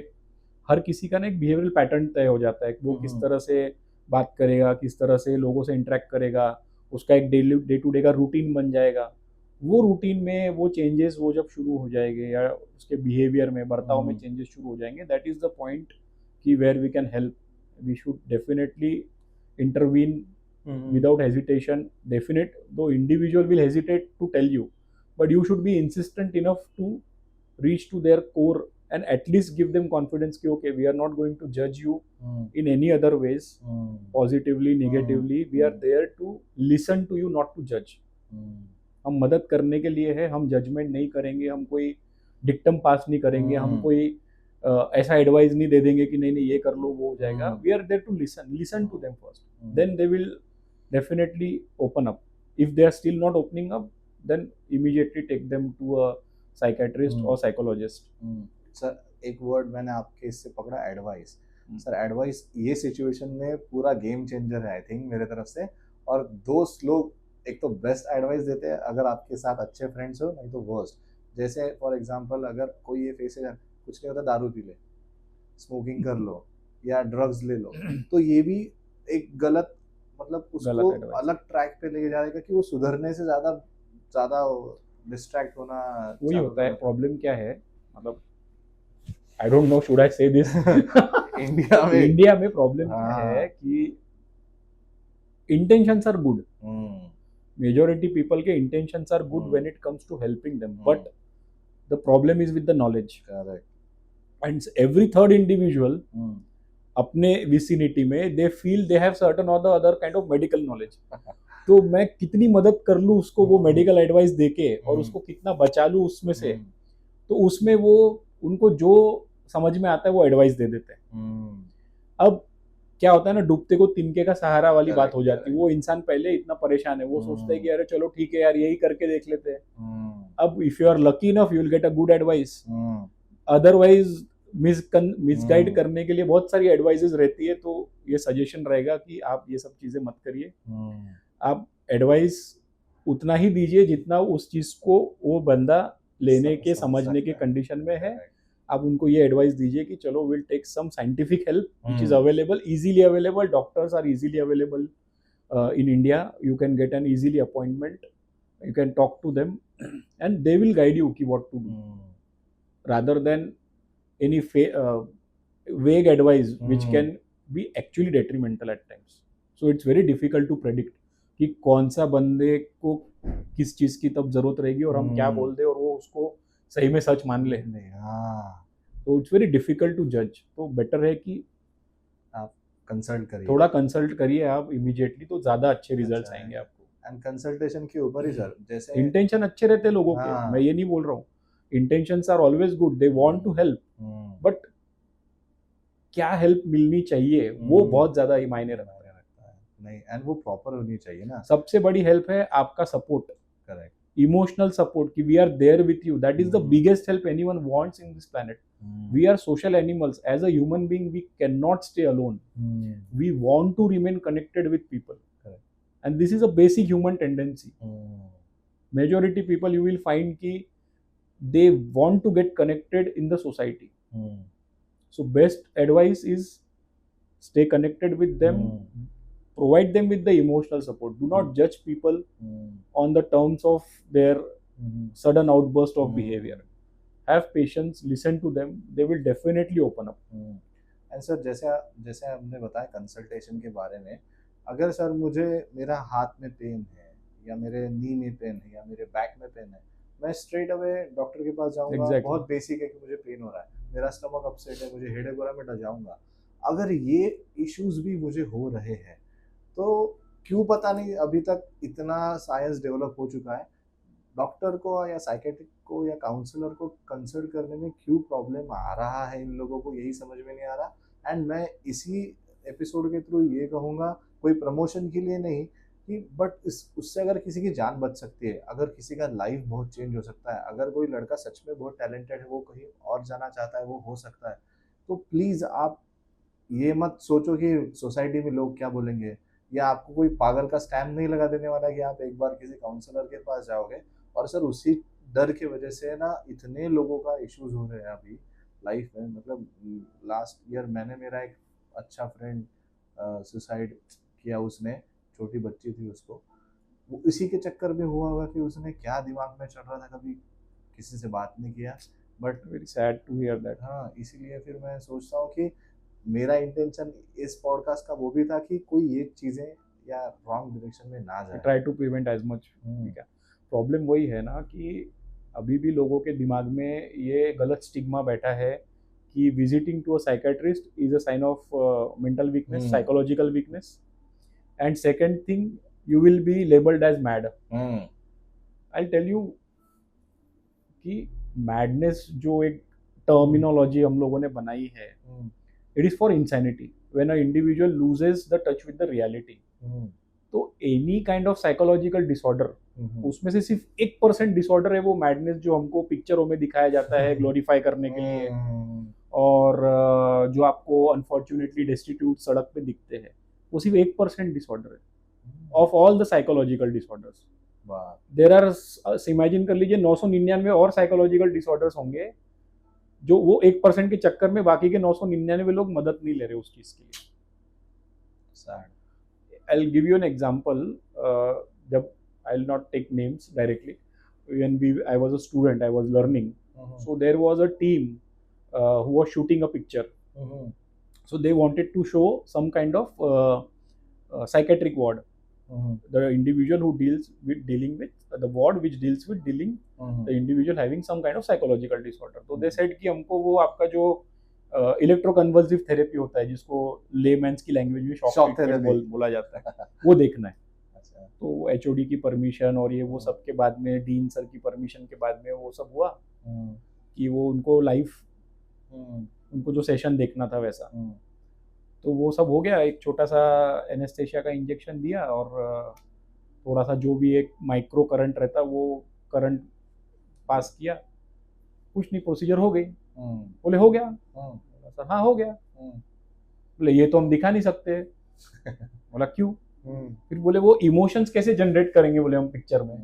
हर किसी का ना एक बिहेवियरल पैटर्न तय हो जाता है, वो किस तरह से बात करेगा, किस तरह से लोगों से इंटरेक्ट करेगा, उसका एक डे टू डे का रूटीन बन जाएगा। वो रूटीन में वो चेंजेस वो जब शुरू हो जाएंगे या उसके बिहेवियर में, बर्ताव में चेंजेस शुरू हो जाएंगे, दैट इज द पॉइंट कि where we can help. We should definitely intervene without hesitation. Definite, though individual will hesitate to tell you, but you should be insistent enough to reach to their core and at least give them confidence कि okay, we are not going to judge you in any other ways, positively, negatively. We are there to listen to you, not to judge. हम मदद करने के लिए है, हम judgement नहीं करेंगे, हम कोई डिक्टम पास नहीं करेंगे, हम कोई ऐसा एडवाइस नहीं दे देंगे कि नहीं नहीं ये कर लो वो हो जाएगा। We are there to listen to them first, then they will definitely open up. If they are still not opening up, then immediately take them to a psychiatrist or psychologist. Sir एक word मैंने आपके इससे पकड़ा, advice. Sir advice ये situation में पूरा game changer है I think मेरे तरफ से। और दोस्त लोग एक तो बेस्ट एडवाइस देते हैं अगर आपके साथ अच्छे फ्रेंड्स हो, नहीं तो वर्स्ट। जैसे फॉर एग्जांपल अगर कोई ये फेस है, कुछ नहीं होता, दारू पी ले, स्मोकिंग कर लो या ड्रग्स ले लो, तो ये भी एक गलत, मतलब उसको अलग ट्रैक पे लेके जाएगा कि वो सुधरने से ज्यादा डिस्ट्रैक्ट होना वही होता है। प्रॉब्लम क्या है, मतलब I don't know should I say this, India में प्रॉब्लम क्या है कि intentions are good, majority people के intentions are good when it comes to helping them, but the problem is with the knowledge. Correct. And every third individual अपने vicinity में they feel they have certain और the other kind of medical knowledge. तो मैं कितनी मदद कर लूँ उसको वो मेडिकल एडवाइस देके, और उसको कितना बचा लूँ उसमें से, तो उसमें वो उनको जो समझ में आता है वो एडवाइस दे देते हैं। अब क्या होता है ना, डूबते को तिनके का सहारा वाली बात हो जाती है। वो इंसान पहले इतना परेशान है, वो सोचता है कि अरे चलो ठीक है यार यही करके देख लेते हैं। अब if you are lucky enough you will get a good advice, otherwise misguide करने के लिए बहुत सारी एडवाइसेस रहती है। तो ये सजेशन रहेगा कि आप ये सब चीजें मत करिए। आप एडवाइस उतना ही दीजिए जितना उस चीज को वो बंदा लेने के समझने के कंडीशन में है। आप उनको ये एडवाइस दीजिए कि चलो will take some scientific help which is available, easily available, doctors are easily available in India, you can get an easily appointment, you can talk to them and they will guide you कि what to do, rather than any vague advice which can be actually detrimental at times. So it's very difficult to predict कि कौन सा बंदे को किस चीज की तब जरूरत रहेगी और हम क्या बोल दे और वो उसको सही में सच मान ले। तो इट्स वेरी डिफिकल्ट टू जज। तो बेटर है कि आप कंसल्ट करिए, थोड़ा कंसल्ट करिए आप इमीडिएटली, तो ज्यादा अच्छे रिजल्ट्स आएंगे आपको। एंड कंसल्टेशन के ऊपर ही सर, जैसे इंटेंशन अच्छे रहते हैं लोगों के, मैं ये नहीं बोल रहा हूँ, intentions are always good, they want to help, but क्या हेल्प मिलनी चाहिए वो बहुत ज्यादा ही मायने रखता है। नहीं, एंड वो प्रॉपर होनी चाहिए ना। सबसे बड़ी हेल्प है आपका support. Correct. emotional support ki we are there with you, that is the biggest help anyone wants in this planet. We are social animals. As a human being we cannot stay alone. We want to remain connected with people. Correct. And this is a basic human tendency. Majority people you will find ki they want to get connected in the society. So best advice is stay connected with them, provide them with the emotional support. Do not judge people on the terms of their sudden outburst of behavior. Have patience, listen to them, they will definitely open up. And sir जैसे जैसे हमने बताया consultation के बारे में, अगर sir मुझे मेरा हाथ में पेन है या मेरे नी में पेन है या मेरे बैक में पेन है, मैं स्ट्रेट अवे डॉक्टर के पास जाऊंगा. Exactly. बहुत बेसिक है कि मुझे पेन हो रहा है, मेरा स्टमक अपसेट है, मुझे हेडेक हो रहा है, मैं जाऊंगा. अगर ये इश्यूज भी मुझे हो रहे हैं तो क्यों पता नहीं अभी तक इतना साइंस डेवलप हो चुका है, डॉक्टर को या साइकेट्रिक को या काउंसलर को कंसल्ट करने में क्यों प्रॉब्लम आ रहा है इन लोगों को, यही समझ में नहीं आ रहा. एंड मैं इसी एपिसोड के थ्रू ये कहूँगा, कोई प्रमोशन के लिए नहीं कि बट उससे अगर किसी की जान बच सकती है, अगर किसी का लाइफ बहुत चेंज हो सकता है, अगर कोई लड़का सच में बहुत टैलेंटेड है, वो कहीं और जाना चाहता है, वो हो सकता है, तो प्लीज़ आप ये मत सोचो कि सोसाइटी में लोग क्या बोलेंगे, या आपको कोई पागल का स्टैम्प नहीं लगा देने वाला कि आप एक बार किसी काउंसलर के पास जाओगे. और सर उसी डर की वजह से ना इतने लोगों का इश्यूज हो रहे हैं अभी लाइफ में. मतलब लास्ट ईयर मैंने, मेरा एक अच्छा फ्रेंड सुसाइड किया उसने, छोटी बच्ची थी उसको, वो इसी के चक्कर में हुआ होगा कि उसने क्या दिमाग में चल रहा था, कभी किसी से बात नहीं किया. But very sad to hear that. हाँ, इसीलिए फिर मैं सोचता हूँ कि मेरा इंटेंशन इस पॉडकास्ट का वो भी था कि कोई ये चीज़ें या रॉन्ग डायरेक्शन में ना जाए. Try to prevent as much. Problem वही है ना कि अभी भी लोगों के दिमाग में ये गलत स्टिग्मा बैठा है कि visiting to a psychiatrist is a sign of mental weakness, psychological weakness. And second thing, you will be labelled as mad. I tell you कि मैडनेस जो एक टर्मिनोलॉजी हम लोगों ने बनाई है, it is for insanity when an individual loses the touch with the reality. तो any kind of psychological disorder, उसमें से सिर्फ 1% डिसऑर्डर है वो मैडनेस जो हमको पिक्चरों में दिखाया जाता है ग्लोरीफाई करने के लिए, और जो आपको अनफॉर्चुनेटली डेस्टिट्यूट सड़क पे दिखते हैं, वो सिर्फ 1% डिसऑर्डर है of all the psychological disorders. There are, imagine कर लीजिए 999 और साइकोलॉजिकल डिसऑर्डर्स होंगे जो वो 1% के चक्कर में बाकी के 999 लोग मदद नहीं ले रहे उस चीज के लिए. I will give you an example. जब I will not take names directly, when I was a student, I was learning, so there was a team who was shooting a picture. So they wanted to show some kind of psychiatric ward. The individual who dealing with the ward which deals with dealing the individual having some kind of psychological disorder. So they said कि हमको वो आपका जो electroconvulsive therapy होता है, जिसको layman's की language में शॉक थेरेपी बोला जाता है, वो देखना है. तो HOD की परमिशन और ये वो सब के बाद में, डीन सर की परमिशन के बाद में वो सब हुआ कि वो उनको लाइव उनको जो सेशन देखना था वैसा. तो वो सब हो गया. एक छोटा सा एनेस्थेशिया का इंजेक्शन दिया और थोड़ा सा जो भी एक माइक्रो करंट रहता वो करंट पास किया, कुछ नहीं, प्रोसीजर हो गई. बोले हो गया? सर हाँ हो गया. बोले ये तो हम दिखा नहीं सकते. बोला क्यों? फिर बोले वो इमोशंस कैसे जनरेट करेंगे, बोले हम पिक्चर में,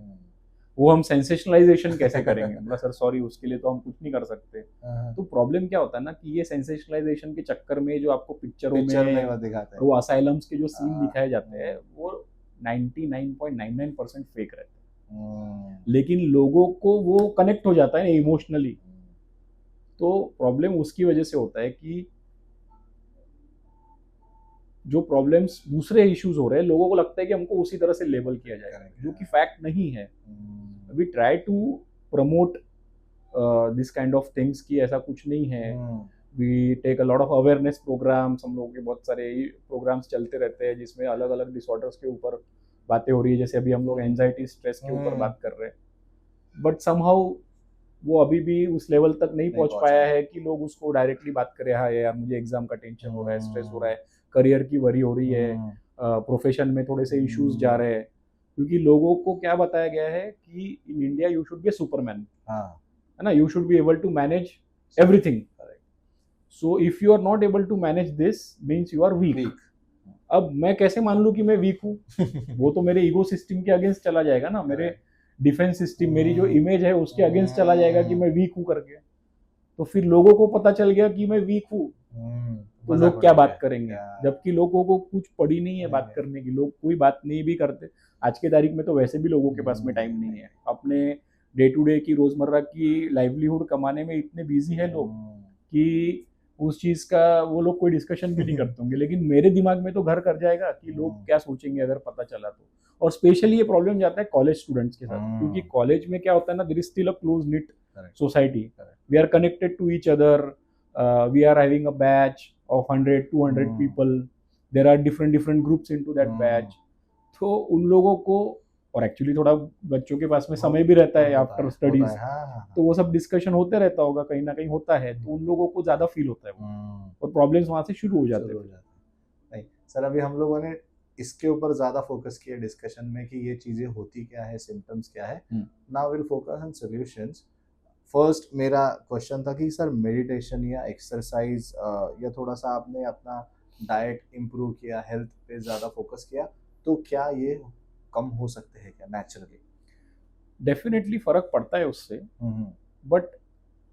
वो हम सेंसेशनलाइजेशन कैसे करेंगे. बोला सर सॉरी, उसके लिए तो हम कुछ नहीं कर सकते. तो प्रॉब्लम क्या होता है ना कि ये सेंसेशनलाइजेशन के चक्कर में जो आपको पिक्चरों में दिखाते हैं, वो असाइलम्स के जो सीन दिखाए जाते हैं वो 99.99% फेक रहते हैं, लेकिन लोगों को वो कनेक्ट हो जाता है इमोशनली. तो प्रॉब्लम उसकी वजह से होता है कि जो प्रॉब्लम्स दूसरे इश्यूज हो रहे हैं, लोगों को लगता है कि हमको उसी तरह से लेबल किया जाएगा, जो कि फैक्ट नहीं है. We try to promote this kind of things कि ऐसा कुछ नहीं है. We take a lot of awareness programmes. हम लोगों के बहुत सारे प्रोग्राम्स चलते रहते हैं जिसमें अलग अलग डिसऑर्डर्स के ऊपर बातें हो रही है. जैसे अभी हम लोग एंजाइटी स्ट्रेस के ऊपर बात कर रहे हैं, बट समहाउ वो अभी भी उस लेवल तक नहीं पहुंच पाया है कि लोग उसको डायरेक्टली बात करें. हाँ यार मुझे एग्जाम का टेंशन हो रहा है, स्ट्रेस हो रहा है, करियर की वरी हो रही है, प्रोफेशन में थोड़े से इश्यूज जा रहे हैं, क्योंकि लोगों को क्या बताया गया है कि in India you should be superman, हाँ है ना, you should be able to manage everything. So if you are not able to manage this means you are weak. Weak. अब मैं कैसे मान लूं कि मैं वीक हूँ? वो तो मेरे ईगो सिस्टम के अगेंस्ट चला जाएगा ना, मेरे डिफेंस सिस्टम, मेरी जो इमेज है उसके अगेंस्ट चला जाएगा कि मैं वीक हूँ करके। तो फिर लोगों को पता चल गया कि मैं वीक हूँ, तो लोग क्या बात करेंगे? जबकि लोगों को कुछ पड़ी नहीं है बात करने की, लोग कोई बात नहीं भी करते। आज के तारीख में तो वैसे भी लोगों के पास में टाइम नहीं है, अपने डे टू डे की रोजमर्रा की लाइवलीहुड कमाने में इतने बिजी है लोग कि उस चीज का वो लोग कोई डिस्कशन भी नहीं करते होंगे। लेकिन मेरे दिमाग में तो घर कर जाएगा कि लोग क्या सोचेंगे अगर पता चला तो। और स्पेशली ये प्रॉब्लम जाता है कॉलेज स्टूडेंट्स के साथ, क्योंकि कॉलेज में क्या होता है ना, there is still a close knit society, we are connected to each other, we are having a batch of 100-200 people, there are different groups into that batch। तो उन लोगों को, और एक्चुअली थोड़ा बच्चों के पास में समय भी रहता है आफ्टर स्टडीज, तो वो सब डिस्कशन होते रहता होगा, कहीं ना कहीं होता है, तो उन लोगों को ज्यादा फील होता है वो, और प्रॉब्लम्स वहां से शुरू हो जाते हैं। नहीं सर, अभी हम लोगों ने इसके ऊपर ज्यादा फोकस किया डिस्कशन में कि ये चीजें होती क्या है, सिम्टम्स क्या है। Now will focus on solutions. First मेरा क्वेश्चन था कि सर मेडिटेशन या एक्सरसाइज या थोड़ा सा आपने अपना डाइट इम्प्रूव किया, हेल्थ पे ज़्यादा फोकस किया, तो क्या ये कम हो सकते हैं क्या नेचुरली? डेफिनेटली फर्क पड़ता है उससे, बट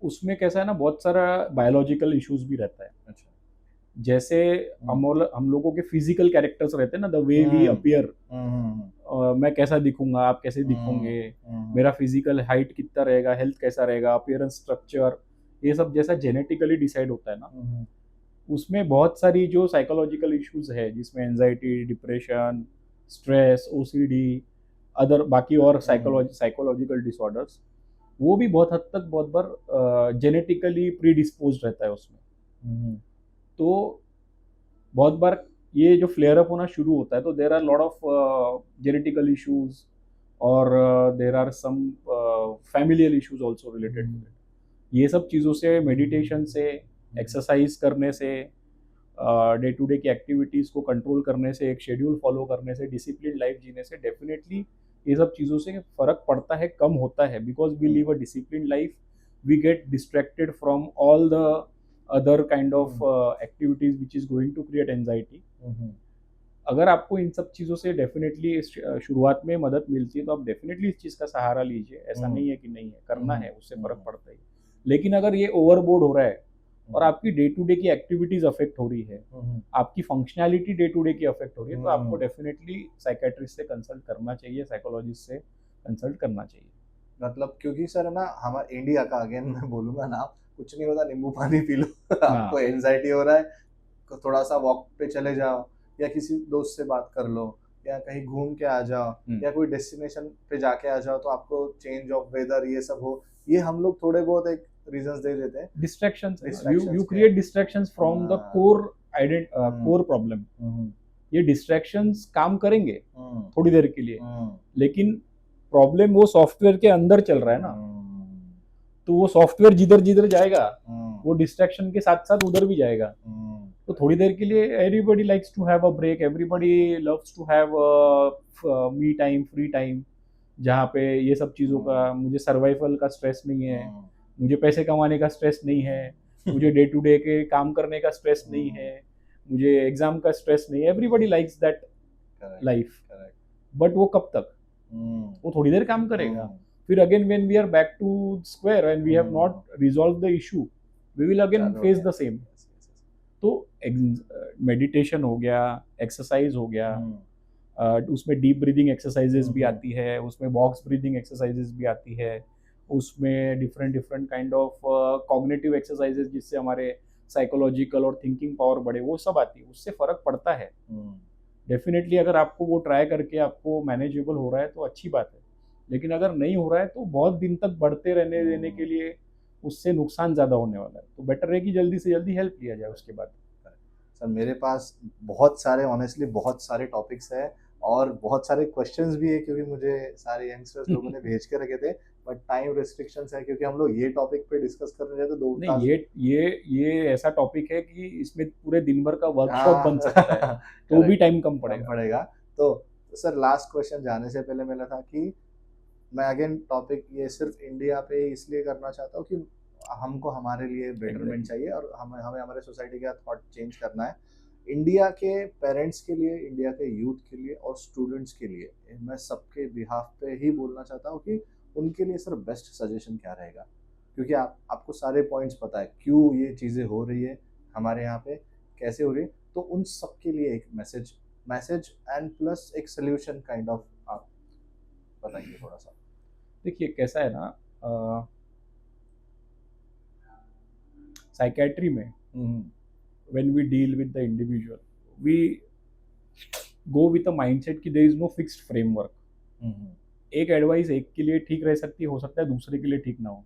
उसमें कैसा है ना, बहुत सारा बायोलॉजिकल इश्यूज भी रहता है। अच्छा, जैसे हम लोगों के फिजिकल कैरेक्टर्स रहते हैं ना, द वे वी अपीयर, मैं कैसा दिखूंगा, आप कैसे दिखोगे, मेरा फिजिकल हाइट कितना रहेगा, हेल्थ कैसा रहेगा, अपीयरेंस स्ट्रक्चर, ये सब जैसा जेनेटिकली डिसाइड होता है ना, उसमें बहुत सारी जो साइकोलॉजिकल इश्यूज है, जिसमें anxiety, depression, stress, OCD, other बाकी और साइकोलॉजिकल डिसऑर्डर्स, वो भी बहुत हद तक बहुत बार जेनेटिकली प्रीडिस्पोज रहता है उसमें। तो बहुत बार ये जो फ्लेयर अप होना शुरू होता है, तो there are lot of genetical issues, और there are some familial issues also related to it. ये सब चीज़ों से, मेडिटेशन से, एक्सरसाइज करने से, डे टू डे की एक्टिविटीज़ को कंट्रोल करने से, एक शेड्यूल फॉलो करने से, डिसिप्लिन लाइफ जीने से डेफिनेटली ये सब चीज़ों से फ़र्क पड़ता है, कम होता है। Because we live a discipline life, we get distracted from all the other kind of activities which is going to create anxiety. अगर आपको इन सब चीज़ों से डेफिनेटली शुरुआत में मदद मिलती है, तो आप डेफिनेटली इस चीज़ का सहारा लीजिए। ऐसा नहीं है कि नहीं है, करना है, उससे फ़र्क पड़ता है। लेकिन अगर ये ओवरबोर्ड हो रहा है और आपकी डे टू डे की एक्टिविटीज अफेक्ट हो रही है, आपकी फंक्शनैलिटी डे टू डे की अफेक्ट हो रही है, तो आपको डेफिनेटली साइकेट्रिस्ट से कंसल्ट करना चाहिए, साइकोलॉजिस्ट से कंसल्ट करना चाहिए। मतलब क्योंकि सर ना, हमारे इंडिया का, अगेन मैं बोलूंगा ना, कुछ नहीं होता, नींबू पानी पी लो। आपको एंजाइटी हो रहा है, थोड़ा सा वॉक पे चले जाओ, या किसी दोस्त से बात कर लो, या कहीं घूम के आ जाओ, या कोई डेस्टिनेशन पे जाके आ जाओ, तो आपको चेंज ऑफ वेदर ये सब हो, ये हम लोग थोड़े बहुत एक रीजंस दे देते हैं। Distractions, you create distractions from the core problem. ये डिस्ट्रैक्शंस काम करेंगे थोड़ी देर के लिए, लेकिन प्रॉब्लम वो सॉफ्टवेयर के अंदर चल रहा है ना, तो वो सॉफ्टवेयर जिधर जिधर जाएगा, वो डिस्ट्रैक्शन के साथ साथ उधर भी जाएगा। तो थोड़ी देर के लिए everybody likes to have a break, everybody loves to have me time, free time, जहाँ पे ये सब चीज़ों का, मुझे सर्वाइवल का स्ट्रेस नहीं है, मुझे पैसे कमाने का स्ट्रेस नहीं है, मुझे डे टू डे के काम करने का स्ट्रेस नहीं है, मुझे एग्जाम का स्ट्रेस नहीं है। Everybody likes that life, but वो कब तक? वो थोड़ी देर काम करेगा, फिर again when we are back to square and we have not resolve the issue, we will again face the same. तो मेडिटेशन हो गया, एक्सरसाइज हो गया, उसमें डीप ब्रीदिंग एक्सरसाइजेस भी आती है, उसमें बॉक्स ब्रीदिंग एक्सरसाइजेस भी आती है, उसमें different kind of cognitive exercises, जिससे हमारे साइकोलॉजिकल और थिंकिंग पावर बढ़े, वो सब आती है। उससे फर्क पड़ता है डेफिनेटली। अगर आपको वो ट्राई करके आपको मैनेजेबल हो रहा है तो अच्छी बात है, लेकिन अगर नहीं हो रहा है तो बहुत दिन तक बढ़ते रहने देने के लिए उससे नुकसान ज़्यादा होने वाला है। तो बेटर है कि जल्दी से जल्दी हेल्प लिया जाए उसके बाद। सर मेरे पास बहुत सारे, ऑनेस्टली बहुत सारे टॉपिक्स हैं और बहुत सारे क्वेश्चंस भी है, क्योंकि मुझे सारे यंगस्टर्स लोगों ने भेज के रखे थे, बट टाइम रिस्ट्रिक्शंस है, क्योंकि हम लोग ये टॉपिक पे डिस्कस करने जाए तो 2 नहीं, ये ऐसा टॉपिक है कि इसमें पूरे दिन भर का वर्कशॉप बन सकता है, तो भी टाइम कम पड़ेगा। तो सर लास्ट क्वेश्चन जाने से पहले मेरा था कि मैं अगेन टॉपिक ये सिर्फ इंडिया पे इसलिए करना चाहता हूँ कि हमको हमारे लिए बेटरमेंट चाहिए और हमें हमें हमारे सोसाइटी का थॉट चेंज करना है। इंडिया के पेरेंट्स के लिए, इंडिया के यूथ के लिए और स्टूडेंट्स के लिए मैं सबके बिहाफ पे ही बोलना चाहता हूँ कि उनके लिए सर बेस्ट सजेशन क्या रहेगा, क्योंकि आपको सारे पॉइंट्स पता है क्यों ये चीज़ें हो रही है हमारे यहाँ पे, कैसे हो रही है, तो उन सब के लिए एक मैसेज एंड प्लस एक सोल्यूशन काइंड ऑफ आप बताइए थोड़ा सा। देखिए कैसा है ना, साइकेट्री में when we deal with the individual, we go with a mindset कि there is no fixed framework. एक एडवाइस एक के लिए ठीक रह सकती है, हो सकता है दूसरे के लिए ठीक ना हो,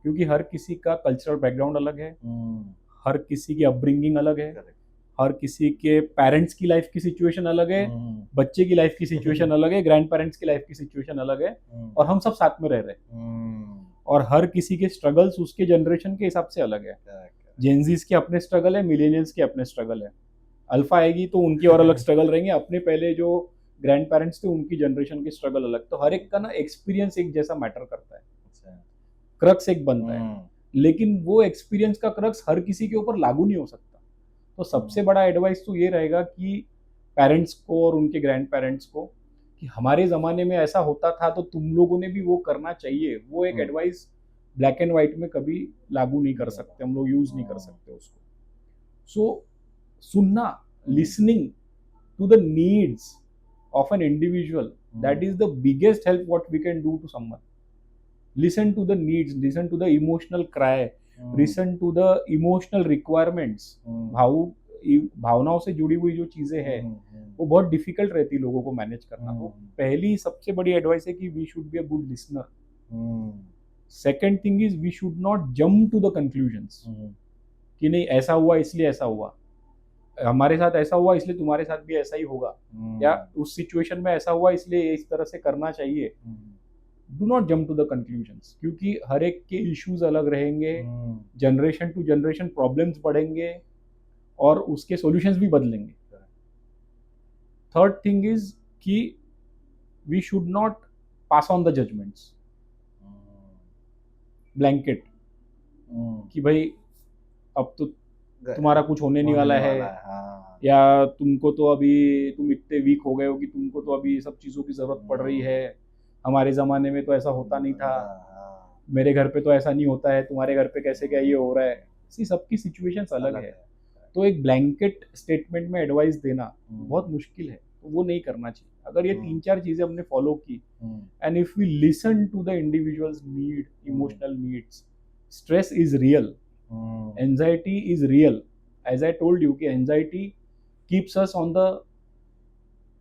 क्योंकि हर किसी का कल्चरल बैकग्राउंड अलग है, हर किसी की अपब्रिंगिंग अलग है, हर किसी के पेरेंट्स की लाइफ की सिचुएशन अलग है, बच्चे की लाइफ की सिचुएशन अलग है, ग्रैंड पेरेंट्स की लाइफ की सिचुएशन अलग है, और हम सब साथ में रह रहे हैं, और हर किसी के स्ट्रगल्स उसके जनरेशन के हिसाब से अलग है। जेनजीज के अपने स्ट्रगल है, मिलेनियल्स के अपने स्ट्रगल है, अल्फा आएगी तो उनकी और अलग स्ट्रगल रहेंगे, अपने पहले जो ग्रैंड पेरेंट्स थे उनकी जनरेशन के स्ट्रगल अलग। तो हर एक का ना एक्सपीरियंस एक जैसा मैटर करता है, क्रक्स एक बनता है, लेकिन वो एक्सपीरियंस का क्रक्स हर किसी के ऊपर लागू नहीं हो सकता। तो सबसे बड़ा एडवाइस तो ये रहेगा कि पेरेंट्स को और उनके ग्रैंड पेरेंट्स को कि हमारे ज़माने में ऐसा होता था तो तुम लोगों ने भी वो करना चाहिए, वो एक एडवाइस ब्लैक एंड व्हाइट में कभी लागू नहीं कर सकते, हम लोग यूज नहीं कर सकते उसको। सो सुनना, listening to the needs of an individual, that is the biggest help what we can do to someone. Listen to the needs, listen to the emotional cry, listen to the emotional requirements. भावनाओं से जुड़ी हुई जो चीजें हैं वो बहुत difficult रहती है लोगों को मैनेज करना। तो पहली सबसे बड़ी एडवाइस है कि we should be a good listener. Second thing is we should not jump to the conclusions कि नहीं ऐसा हुआ इसलिए ऐसा हुआ, हमारे साथ ऐसा हुआ इसलिए तुम्हारे साथ भी ऐसा ही होगा, या उस सिचुएशन में ऐसा हुआ इसलिए इस तरह से करना चाहिए। Do not jump to the conclusions, क्योंकि हर एक के इश्यूज अलग रहेंगे, जनरेशन टू जनरेशन प्रॉब्लम्स बढ़ेंगे और उसके सॉल्यूशंस भी बदलेंगे। थर्ड थिंग इज कि we should not pass on the judgements blanket कि भाई अब तो तुम्हारा कुछ होने नहीं वाला है, हाँ। या तुमको तो अभी तुम इतने वीक हो गए हो कि तुमको तो अभी सब चीज़ों की ज़रूरत पड़ रही है, हमारे ज़माने में तो ऐसा होता नहीं था, मेरे घर पे तो ऐसा नहीं होता है, तुम्हारे घर पे कैसे क्या ये हो रहा है। सी सबकी सिचुएशंस अलग है, तो एक ब्लैंकेट स्टेटमेंट में एडवाइस देना बहुत मुश्किल है, तो वो नहीं करना चाहिए। अगर ये 3-4 चीज़ें हमने फॉलो की and if we listen to the individuals need, emotional needs, stress is real, anxiety is real, as I told you कि anxiety keeps us on the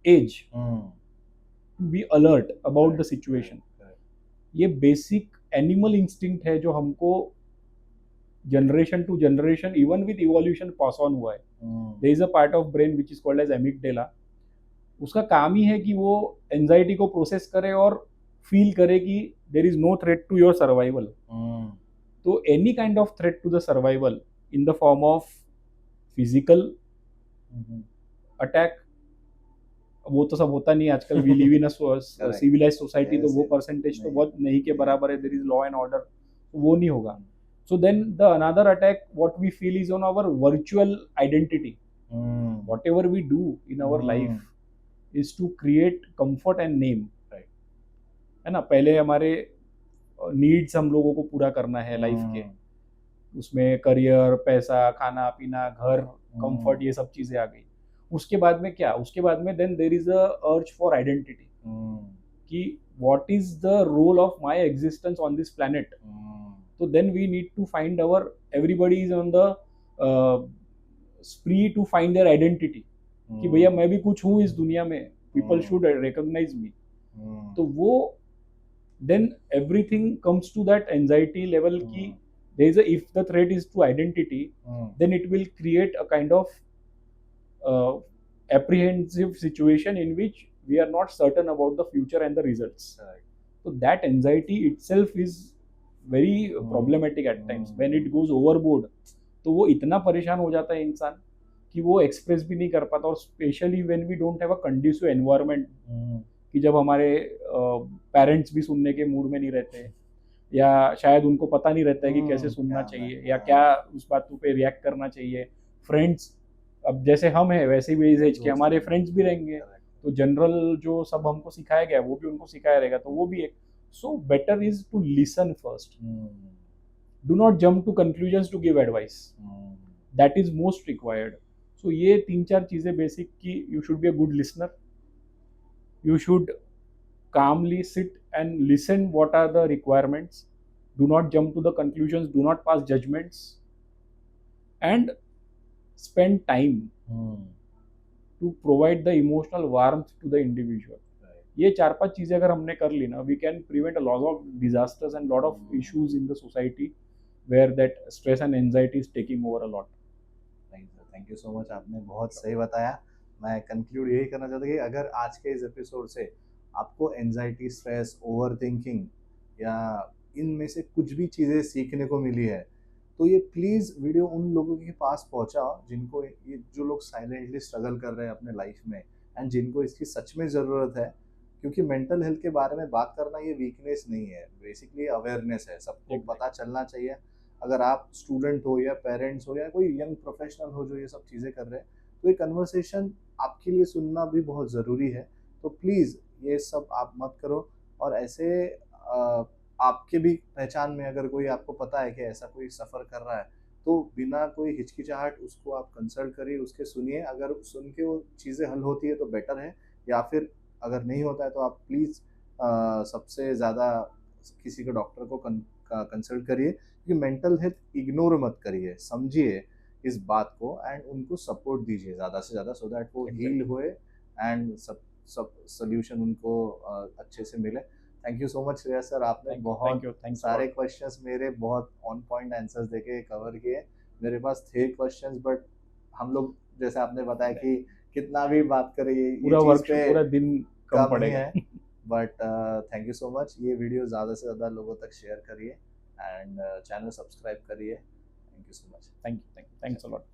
edge to be alert about the situation. ये basic animal instinct है जो हमको generation to generation even with evolution pass on हुआ है। There is a part of brain which is called as amygdala, उसका काम ही है कि वो एंजाइटी को प्रोसेस करे और फील करे कि there is no threat to your survival. तो any kind of threat to the survival in the form of physical attack, वो तो सब होता नहीं आजकल, we live in a civilised society, तो वो परसेंटेज तो बहुत नहीं के बराबर है, there is law and order, तो वो नहीं होगा। So then the another attack what we feel is on our virtual identity. Whatever we do in our life is to create comfort and name, right? है ना, पहले हमारे needs हम लोगों को पूरा करना है लाइफ के, उसमें करियर, पैसा, खाना पीना, घर, कंफर्ट, ये सब चीजें आ गई। उसके बाद में क्या, उसके बाद में then there is a urge for identity कि what is the role of my existence on this planet. So then we need to find our, everybody is on the spree to find their identity कि भैया मैं भी कुछ हूँ इस दुनिया में, people should recognize me. तो वो then everything comes to that anxiety level कि there is a, if the threat is to identity then it will create a kind of apprehensive situation in which we are not certain about the future and the results. So that anxiety itself is very problematic at times when it goes overboard. तो वो इतना परेशान हो जाता है इंसान कि वो एक्सप्रेस भी नहीं कर पाता, और specially when we don't have a conducive environment, कि जब हमारे पेरेंट्स भी सुनने के मूड में नहीं रहते, या शायद उनको पता नहीं रहता है कि कैसे सुनना चाहिए या क्या उस बातों पे रिएक्ट करना चाहिए। फ्रेंड्स, अब जैसे हम हैं वैसे भी इस एज के हमारे फ्रेंड्स भी रहेंगे, तो जनरल जो सब हमको सिखाया गया वो भी उनको सिखाया रहेगा, तो वो भी एक, so better is to listen first, do not jump to conclusions to give advice, that is most required. So ये 3-4 चीज़ें बेसिक की, you should be a good listener, you should calmly sit and listen what are the requirements, do not jump to the conclusions, do not pass judgments, and spend time to provide the emotional warmth to the individual. ये 4-5 चीज़ें अगर हमने कर ली ना, we can prevent a lot of disasters and lot of issues in the society where that stress and anxiety is taking over a lot. Thank you so much, आपने बहुत सही बताया। मैं कंक्लूड यही करना चाहता कि अगर आज के इस एपिसोड से आपको एंजाइटी, स्ट्रेस, ओवर थिंकिंग या इनमें से कुछ भी चीज़ें सीखने को मिली है, तो ये प्लीज़ वीडियो उन लोगों के पास पहुंचाओ जिनको ये, जो लोग साइलेंटली स्ट्रगल कर रहे हैं अपने लाइफ में एंड जिनको इसकी सच में ज़रूरत है। क्योंकि मेंटल हेल्थ के बारे में बात करना ये वीकनेस नहीं है, बेसिकली अवेयरनेस है, सबको पता चलना चाहिए। अगर आप स्टूडेंट हो या पेरेंट्स हो या कोई यंग प्रोफेशनल हो जो ये सब चीज़ें कर रहे हैं, तो ये कन्वर्सेशन आपके लिए सुनना भी बहुत ज़रूरी है। तो प्लीज़ ये सब आप मत करो। और ऐसे आपके भी पहचान में अगर कोई आपको पता है कि ऐसा कोई सफ़र कर रहा है, तो बिना कोई हिचकिचाहट उसको आप कंसल्ट करिए, उसके सुनिए। अगर सुन के वो चीज़ें हल होती है तो बेटर है, या फिर अगर नहीं होता है तो आप प्लीज़ सबसे ज़्यादा किसी को डॉक्टर को कंसल्ट करिए। क्योंकि मेंटल हेल्थ इग्नोर मत करिए, समझिए इस बात को एंड उनको सपोर्ट दीजिए ज़्यादा से ज़्यादा, सो दैट वो हील हुए एंड सब सोल्यूशन उनको अच्छे से मिले। Thank you so much Shreyas sir, आपने बहुत सारे क्वेश्चंस मेरे बहुत ऑन पॉइंट आंसर्स देके कवर किए। मेरे पास थे क्वेश्चंस, बट हम लोग जैसे आपने बताया कि कितना भी बात करें ये पूरा दिन कम पड़ेगा है। But thank you so much. ये वीडियो ज़्यादा से ज़्यादा लोगों तक शेयर करिए एंड चैनल सब्सक्राइब करिए। Thank you so much. Thanks a lot.